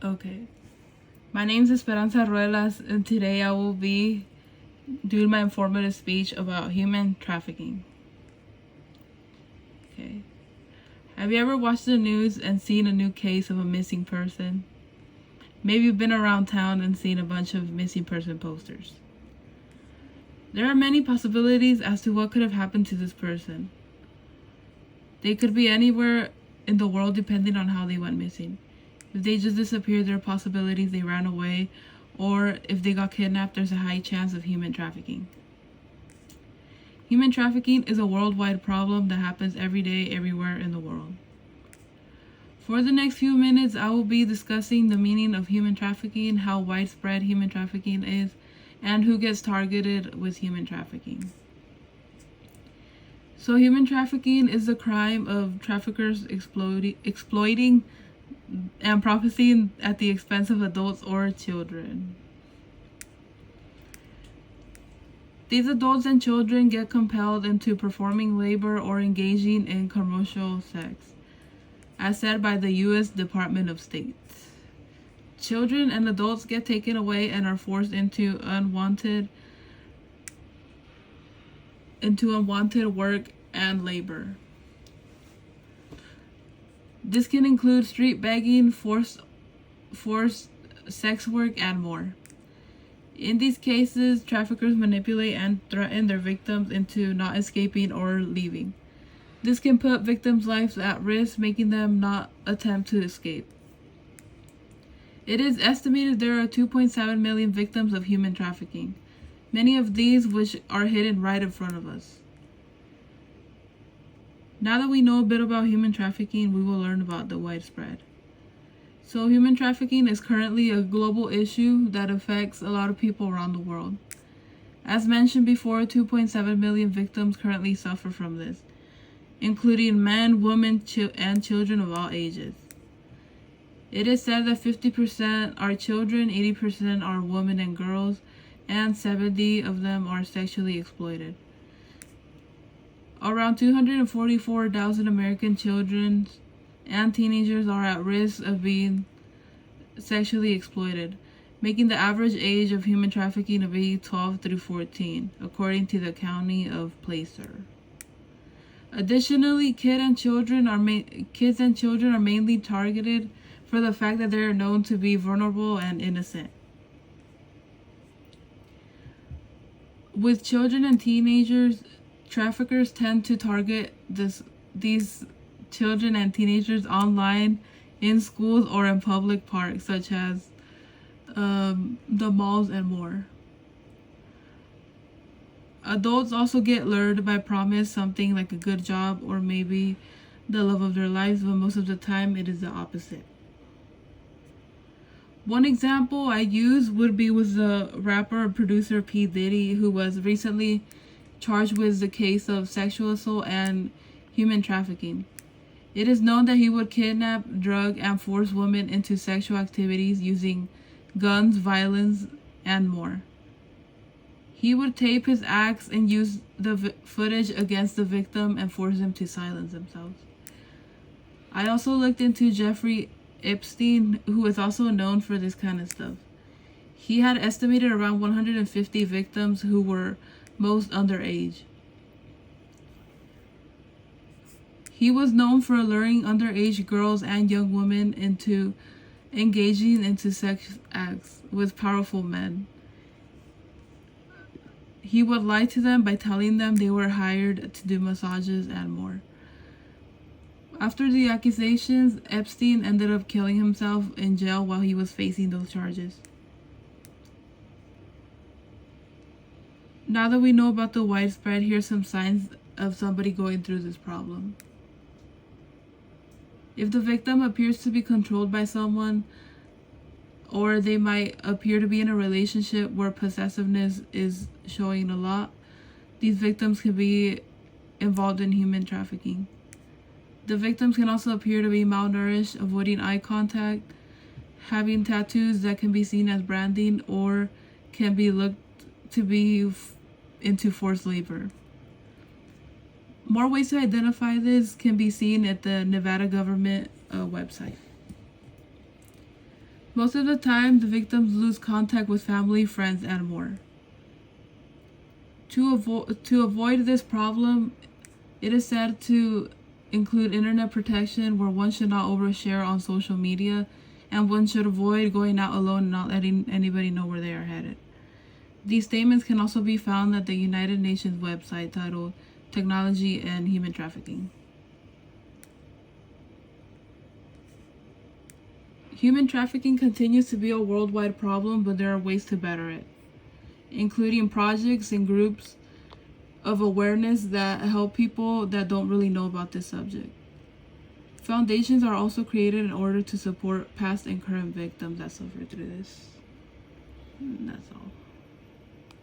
Okay. My name is Esperanza Ruelas, and today I will be doing my informative speech about human trafficking. Okay. Have you ever watched the news and seen a new case of a missing person? Maybe you've been around town and seen a bunch of missing person posters. There are many possibilities as to what could have happened to this person. They could be anywhere in the world depending on how they went missing. If they just disappeared, there are possibilities they ran away, or if they got kidnapped, there's a high chance of human trafficking. Human trafficking is a worldwide problem that happens every day, everywhere in the world. For the next few minutes, I will be discussing the meaning of human trafficking, how widespread human trafficking is, and who gets targeted with human trafficking. So human trafficking is the crime of traffickers exploiting and profiting at the expense of adults or children. These adults and children get compelled into performing labor or engaging in commercial sex, as said by the U.S. Department of State. Children and adults get taken away and are forced into unwanted work and labor. This can include street begging, forced sex work, and more. In these cases, traffickers manipulate and threaten their victims into not escaping or leaving. This can put victims' lives at risk, making them not attempt to escape. It is estimated there are 2.7 million victims of human trafficking, many of these which are hidden right in front of us. Now that we know a bit about human trafficking, we will learn about the widespread. So human trafficking is currently a global issue that affects a lot of people around the world. As mentioned before, 2.7 million victims currently suffer from this, including men, women, and children of all ages. It is said that 50% are children, 80% are women and girls, and 70% of them are sexually exploited. Around 244,000 American children and teenagers are at risk of being sexually exploited, making the average age of human trafficking to be 12 through 14, according to the County of Placer. Additionally, kids and children are mainly targeted for the fact that they are known to be vulnerable and innocent. With children and teenagers, traffickers tend to target these children and teenagers online, in schools, or in public parks, such as the malls and more. Adults also get lured by promise something like a good job or maybe the love of their lives, but most of the time it is the opposite. One example I use would be with the rapper and producer P. Diddy, who was recently charged with the case of sexual assault and human trafficking. It is known that he would kidnap, drug, and force women into sexual activities using guns, violence, and more. He would tape his acts and use the footage against the victim and force them to silence themselves. I also looked into Jeffrey Epstein, who is also known for this kind of stuff. He had estimated around 150 victims who were most underage. He was known for luring underage girls and young women into engaging into sex acts with powerful men. He would lie to them by telling them they were hired to do massages and more. After the accusations, Epstein ended up killing himself in jail while he was facing those charges. Now that we know about the widespread, here's some signs of somebody going through this problem. If the victim appears to be controlled by someone, or they might appear to be in a relationship where possessiveness is showing a lot, these victims can be involved in human trafficking. The victims can also appear to be malnourished, avoiding eye contact, having tattoos that can be seen as branding, or can be looked to be into forced labor. More ways to identify this can be seen at the Nevada government website. Most of the time, the victims lose contact with family, friends, and more. To avoid this problem, it is said to include internet protection, where one should not overshare on social media, and one should avoid going out alone and not letting anybody know where they are headed. These statements can also be found at the United Nations website titled Technology and Human Trafficking. Human trafficking continues to be a worldwide problem, but there are ways to better it, including projects and groups of awareness that help people that don't really know about this subject. Foundations are also created in order to support past and current victims that suffer through this. And that's all.